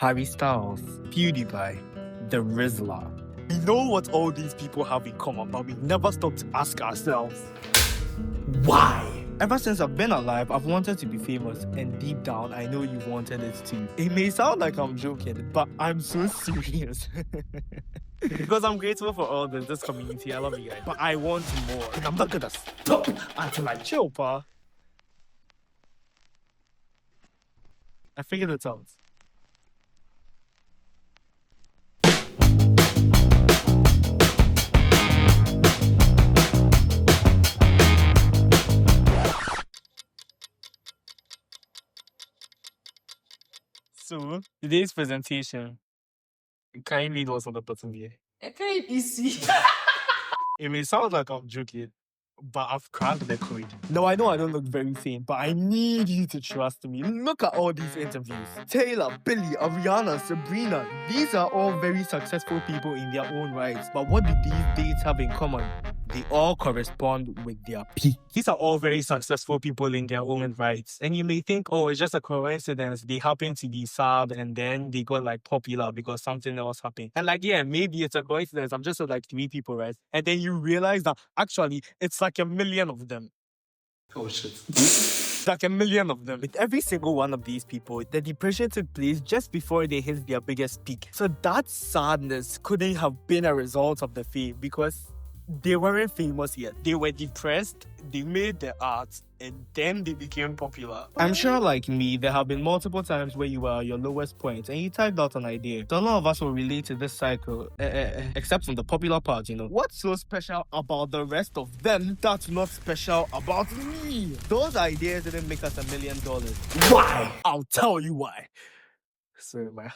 Harry Styles, PewDiePie, The Rizzler. We know what all these people have in common, but we never stop to ask ourselves, why? Ever since I've been alive, I've wanted to be famous, and deep down, I know you've wanted it too. It may sound like I'm joking, but I'm so serious. Because I'm grateful for all this community. I love you guys. But I want more. And I'm not gonna stop until I chill, pa. I figured it out. So, today's presentation, can you read what's on the bottom here? I can't even see. It may sound like I'm joking, but I've cracked the code. No, I know I don't look very sane, but I need you to trust me. Look at all these interviews. Taylor, Billy, Ariana, Sabrina. These are all very successful people in their own rights. But what do these dates have in common? They all correspond with their peak. These are all very successful people in their own rights. And you may think, oh, it's just a coincidence. They happen to be sad and then they got like popular because something else happened. And like, yeah, maybe it's a coincidence. I'm just like 3 people, right? And then you realize that actually it's like a million of them. Oh shit. Like a million of them. With every single one of these people, the depression took place just before they hit their biggest peak. So that sadness couldn't have been a result of the fame because they weren't famous yet. They were depressed, they made their art, and then they became popular. I'm sure, like me, there have been multiple times where you were at your lowest point and you typed out an idea. So a lot of us will relate to this cycle, except from the popular part, you know. What's so special about the rest of them that's not special about me? Those ideas didn't make us $1 million. Why? I'll tell you why. Sorry, man.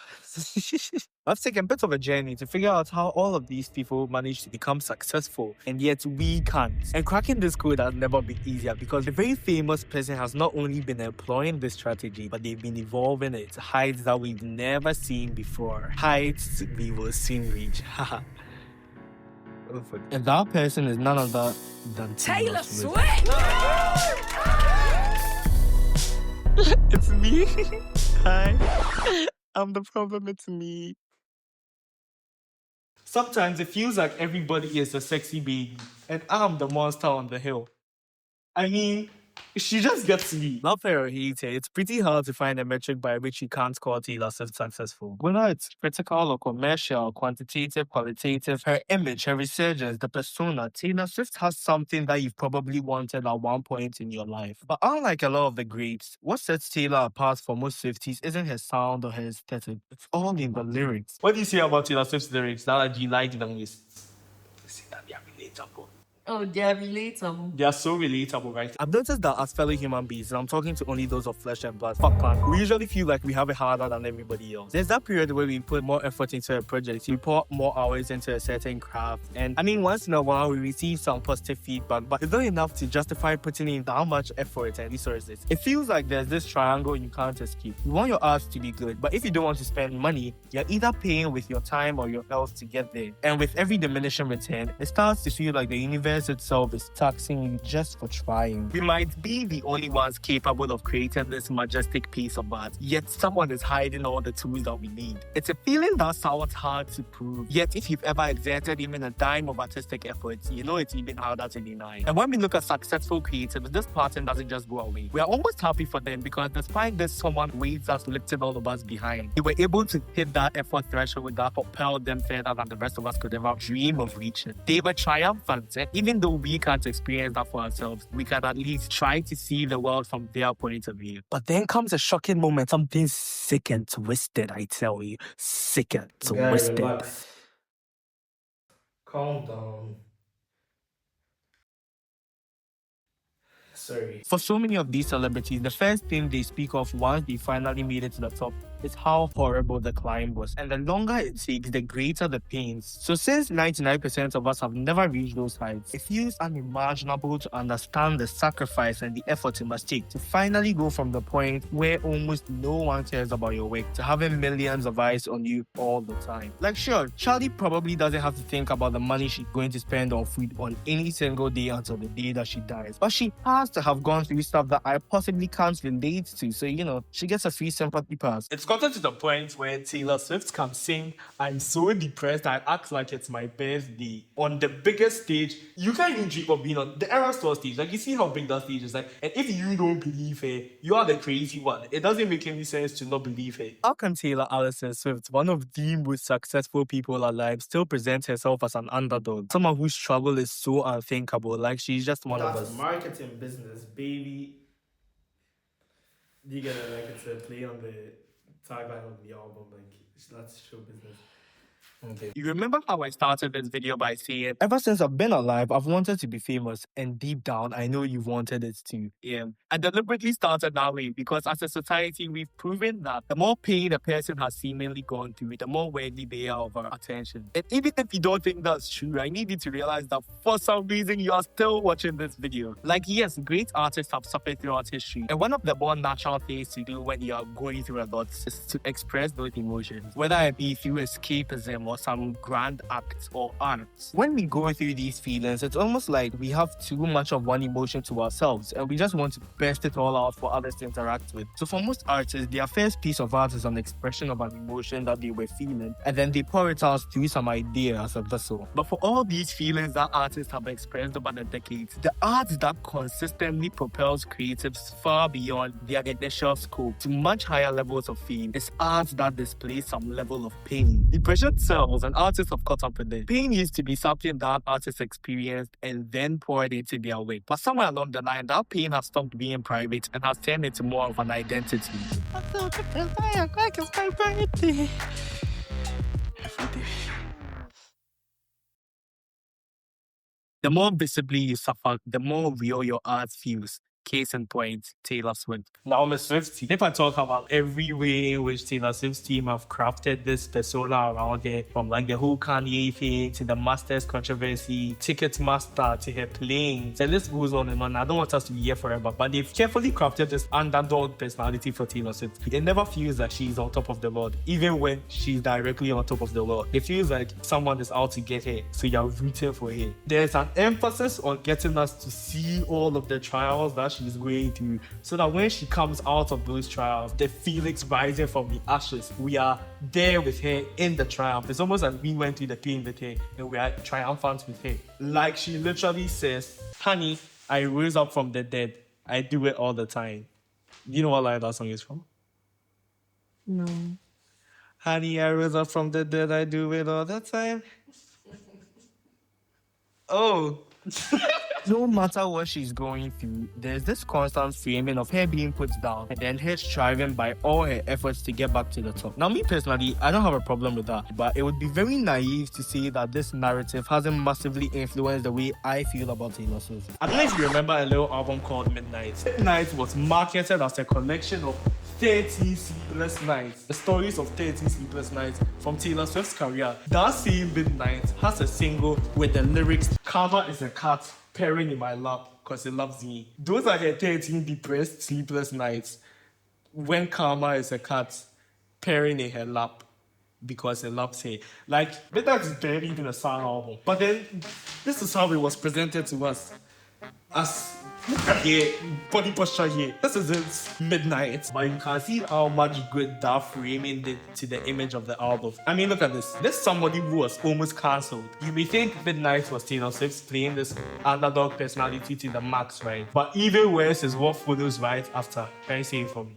I've taken a bit of a journey to figure out how all of these people managed to become successful, and yet we can't. And cracking this code has never been easier because the very famous person has not only been employing this strategy, but they've been evolving it to heights that we've never seen before. Heights we will soon reach. And that person is none other than Taylor Swift. It's me. Hi. I'm the problem, it's me. Sometimes it feels like everybody is a sexy baby, and I'm the monster on the hill. I mean, she just gets me. Love her or hate her, it's pretty hard to find a metric by which you can't call Taylor Swift successful. Whether it's critical or commercial, quantitative, qualitative, her image, her resurgence, the persona, Taylor Swift has something that you've probably wanted at one point in your life. But unlike a lot of the greats, what sets Taylor apart for most Swifties isn't her sound or her aesthetic. It's all in the lyrics. What do you say about Taylor Swift's lyrics now that you like them least? I say that they are relatable. Oh, they're relatable. They are so relatable, right? I've noticed that as fellow human beings, and I'm talking to only those of flesh and blood, we usually feel like we have it harder than everybody else. There's that period where we put more effort into a project, we pour more hours into a certain craft, and I mean, once in a while we receive some positive feedback, but it's not enough to justify putting in that much effort and resources. It feels like there's this triangle you can't escape. You want your art to be good, but if you don't want to spend money, you're either paying with your time or your health to get there. And with every diminishing return, it starts to feel like the universe itself is taxing you just for trying. We might be the only ones capable of creating this majestic piece of art, yet someone is hiding all the tools that we need. It's a feeling that sounds hard to prove, yet if you've ever exerted even a dime of artistic effort, you know it's even harder to deny. And when we look at successful creatives, this pattern doesn't just go away. We are almost happy for them because despite this, someone weights us, lifting all of us behind. They were able to hit that effort threshold that propelled them further than the rest of us could ever dream of reaching. They were triumphant, and even though we can't experience that for ourselves, we can at least try to see the world from their point of view. But then comes a shocking moment, something sick and twisted, I tell you. Sick and twisted. Relax. Calm down. Sorry. For so many of these celebrities, the first thing they speak of once they finally made it to the top is how horrible the climb was. And the longer it takes, the greater the pains. So since 99% of us have never reached those heights, it feels unimaginable to understand the sacrifice and the effort it must take to finally go from the point where almost no one cares about your work to having millions of eyes on you all the time. Like sure, Charlie probably doesn't have to think about the money she's going to spend on food on any single day until the day that she dies. But she has to have gone through stuff that I possibly can't relate to. So, you know, she gets a free sympathy pass. It's gotten to the point where Taylor Swift can sing "I'm so depressed I act like it's my birthday" on the biggest stage. You can't even dream of being on the Era Store stage. Like, you see how big that stage is. Like, and if you don't believe her, you are the crazy one. It doesn't make any sense to not believe her. How can Taylor Allison Swift, one of the most successful people alive, still present herself as an underdog? Someone whose struggle is so unthinkable. Like, she's just one of us. Marketing business, baby. You get it, like, it's a play on the tagline of the album, like, that's show business. Okay. You remember how I started this video by saying, ever since I've been alive, I've wanted to be famous, and deep down, I know you wanted it too. Yeah. I deliberately started that way because as a society, we've proven that the more pain a person has seemingly gone through, the more worthy they are of our attention. And even if you don't think that's true, I need you to realize that for some reason, you are still watching this video. Like, yes, great artists have suffered throughout history, and one of the more natural things to do when you are going through a lot is to express those emotions, whether it be through escapism or some grand acts or arts. When we go through these feelings, it's almost like we have too much of one emotion to ourselves and we just want to burst it all out for others to interact with. So for most artists, their first piece of art is an expression of an emotion that they were feeling, and then they pour it out through some idea as a vessel. But for all these feelings that artists have expressed over the decades, the art that consistently propels creatives far beyond their initial scope to much higher levels of fame is art that displays some level of pain. Depression sells, and artists have caught up with it. Pain used to be something that artists experienced and then poured into their work. But somewhere along the line, that pain has stopped being private and has turned into more of an identity. I felt like it's my birthday. The more visibly you suffer, the more real your art feels. Case in point, Taylor Swift. Now, Miss Swiftie, if I talk about every way in which Taylor Swift's team have crafted this persona around her, from like the whole Kanye thing to the Masters controversy, Ticketmaster to her playing, the list goes on and on. I don't want us to be here forever, but they've carefully crafted this underdog personality for Taylor Swift. It never feels like she's on top of the world, even when she's directly on top of the world. It feels like someone is out to get her, so you're rooting for her. There's an emphasis on getting us to see all of the trials that she's going through, so that when she comes out of those trials, the phoenix rising from the ashes, we are there with her in the triumph. It's almost like we went through the pain with her and we are triumphant with her. Like she literally says, "Honey, I rose up from the dead. I do it all the time." Do you know what line that song is from? No. Honey, I rose up from the dead. I do it all the time. Oh. No matter what she's going through, there's this constant framing of her being put down and then her striving by all her efforts to get back to the top. Now, me personally, I don't have a problem with that, but it would be very naive to say that this narrative hasn't massively influenced the way I feel about Taylor Swift. I don't know if you remember a little album called Midnight. Midnight was marketed as a collection of 30 sleepless nights. The stories of 30 sleepless nights from Taylor Swift's career. That same Midnight has a single with the lyrics, "Karma is a cat purring in my lap because it loves me." Those are her 13 depressed, sleepless nights when karma is a cat purring in her lap because it loves her. Like, Midnight is barely even a song album. But then, this is how it was presented to us. As, look at here, body posture here. This is its Midnight. But you can see how much good that framing did to the image of the album. I mean, look at this. This is somebody who was almost cancelled. You may think Midnight was Taylor Swift playing this underdog personality to the max, right? But even worse is what follows right after. Can you say it for me?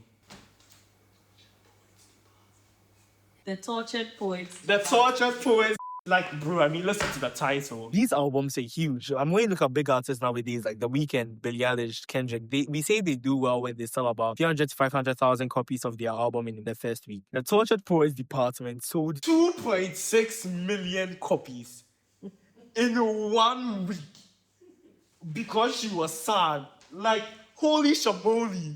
The Tortured Poets. The Tortured Poets. Like, bro, I mean, listen to the title. These albums are huge. I'm going to look at big artists nowadays, like The Weeknd, Billie Eilish, Kendrick. We say they do well when they sell about 300 to 500,000 copies of their album in the first week. The Tortured Poets department sold 2.6 million copies in 1 week because she was sad. Like, holy shamoli.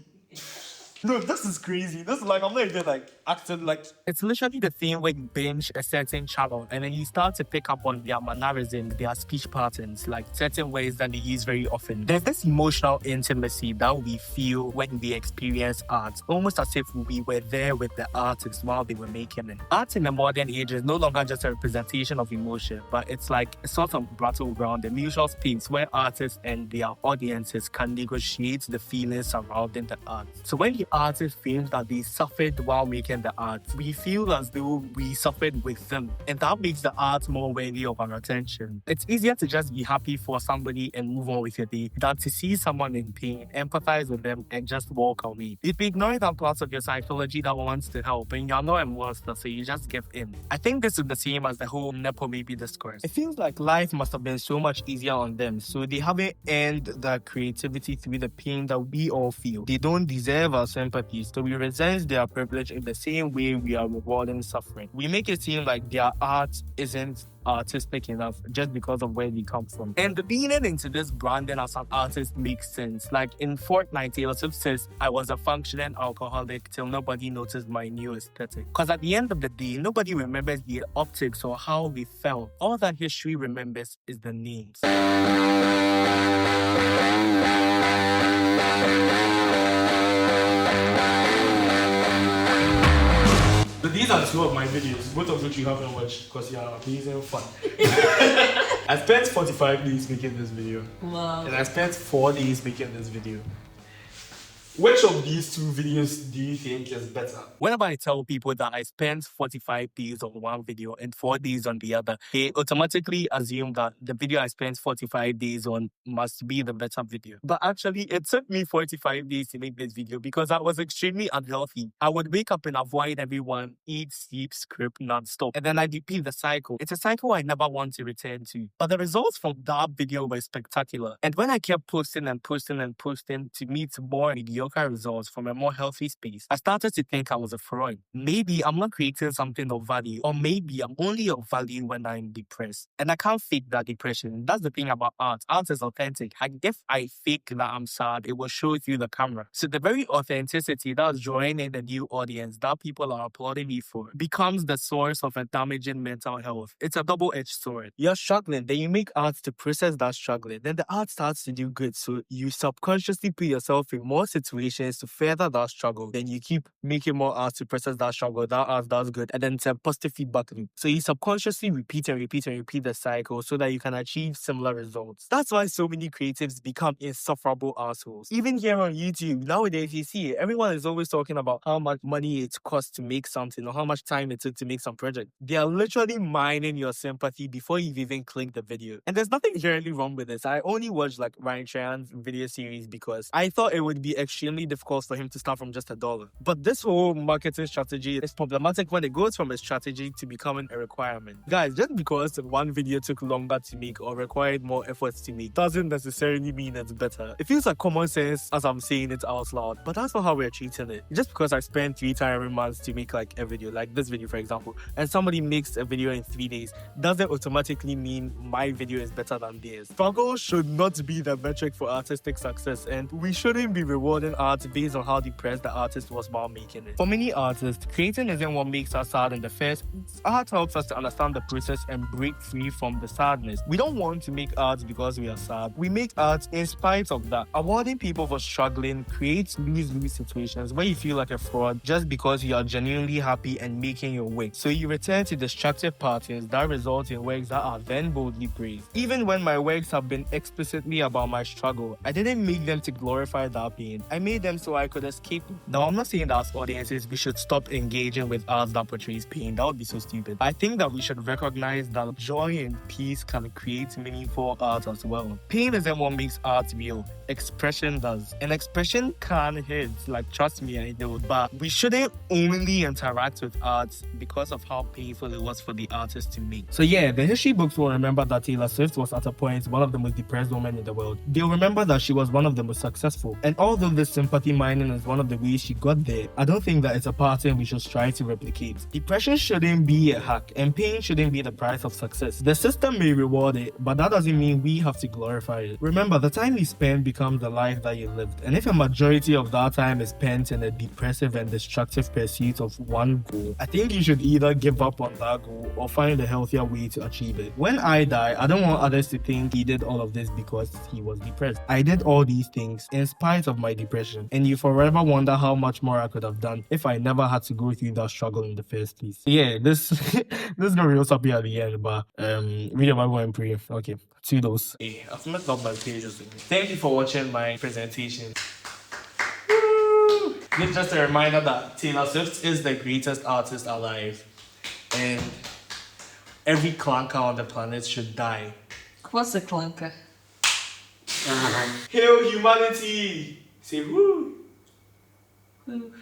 No, this is crazy. This is like, I'm not even like acting like... It's literally the thing when you binge a certain channel and then you start to pick up on their mannerisms, their speech patterns, like certain ways that they use very often. There's this emotional intimacy that we feel when we experience art, almost as if we were there with the artist while they were making it. Art in the modern age is no longer just a representation of emotion, but it's like a sort of battleground, a mutual space where artists and their audiences can negotiate the feelings surrounding the art. So when the artist feels that they suffered while making in the art, we feel as though we suffered with them, and that makes the art more worthy of our attention. It's easier to just be happy for somebody and move on with your day than to see someone in pain, empathize with them, and just walk away. You'd be ignoring that part of your psychology that wants to help, and you're not a monster, so you just give in. I think this is the same as the whole Nepo baby discourse. It feels like life must have been so much easier on them, so they haven't earned the creativity through the pain that we all feel. They don't deserve our sympathy, so we resent their privilege in the same way we are rewarding suffering. We make it seem like their art isn't artistic enough just because of where they come from. And leaning into this branding as an artist makes sense. Like in Fortnite, Taylor Swift says, I was a functioning alcoholic till nobody noticed my new aesthetic. Because at the end of the day, nobody remembers the optics or how we felt. All that history remembers is the names. So these are two of my videos, both of which you haven't watched because you are amazing fun. I spent 45 days making this video. Wow. And I spent 4 days making this video. Which of these two videos do you think is better? Whenever I tell people that I spent 45 days on one video and 4 days on the other, they automatically assume that the video I spent 45 days on must be the better video. But actually, it took me 45 days to make this video because I was extremely unhealthy. I would wake up and avoid everyone, eat, sleep, script non-stop, and then I repeat the cycle. It's a cycle I never want to return to. But the results from that video were spectacular. And when I kept posting and posting and posting to meet more mediocre results from a more healthy space, I started to think I was a fraud. Maybe I'm not creating something of value, or maybe I'm only of value when I'm depressed. And I can't fake that depression. That's the thing about art. Art is authentic. If I fake that I'm sad, it will show through the camera. So the very authenticity that's drawing in a new audience that people are applauding me for becomes the source of a damaging mental health. It's a double-edged sword. You're struggling, then you make art to process that struggling. Then the art starts to do good, so you subconsciously put yourself in more situations to further that struggle. Then you keep making more art to process that struggle. That art does good, and then it's a positive feedback loop. So you subconsciously repeat and repeat and repeat the cycle so that you can achieve similar results. That's why so many creatives become insufferable assholes. Even here on YouTube, nowadays you see it, everyone is always talking about how much money it costs to make something or how much time it took to make some project. They are literally mining your sympathy before you've even clicked the video. And there's nothing inherently wrong with this. I only watched like Ryan Tran's video series because I thought it would be extremely difficult for him to start from just $1. But this whole marketing strategy is problematic when it goes from a strategy to becoming a requirement. Guys, just because one video took longer to make or required more efforts to make doesn't necessarily mean it's better. It feels like common sense as I'm saying it out loud, but that's not how we're treating it. Just because I spend 3 tiring months to make like a video, like this video for example, and somebody makes a video in 3 days, doesn't automatically mean my video is better than theirs. Struggle should not be the metric for artistic success, and we shouldn't be rewarding art based on how depressed the artist was while making it. For many artists, creating isn't what makes us sad in the first place. Art helps us to understand the process and break free from the sadness. We don't want to make art because we are sad. We make art in spite of that. Awarding people for struggling creates lose-lose situations where you feel like a fraud just because you are genuinely happy and making your way. So you return to destructive patterns that result in works that are then boldly praised. Even when my works have been explicitly about my struggle, I didn't make them to glorify that pain. I made them so I could escape. Now, I'm not saying that as audiences we should stop engaging with art that portrays pain. That would be so stupid. I think that we should recognize that joy and peace can create meaningful art as well. Pain isn't what makes art real. Expression does. And expression can hurt. Like, trust me, I know. But we shouldn't only interact with art because of how painful it was for the artist to make. So yeah, the history books will remember that Taylor Swift was at a point one of the most depressed women in the world. They'll remember that she was one of the most successful. And although this sympathy mining is one of the ways she got there, I don't think that it's a pattern we should try to replicate. Depression shouldn't be a hack, and pain shouldn't be the price of success. The system may reward it, but that doesn't mean we have to glorify it. Remember, the time you spend becomes the life that you lived. And if a majority of that time is spent in a depressive and destructive pursuit of one goal, I think you should either give up on that goal or find a healthier way to achieve it. When I die, I don't want others to think he did all of this because he was depressed. I did all these things in spite of my depression, and you forever wonder how much more I could have done if I never had to go through that struggle in the first place. Yeah, this this is gonna be real happy at the end, but read your Bible and pray. Okay, toodles. Hey, I've messed up my pages. Thank you for watching my presentation. Woo! This is just a reminder that Taylor Swift is the greatest artist alive. And every clunker on the planet should die. What's a clunker? Hail humanity! Say woo! Who?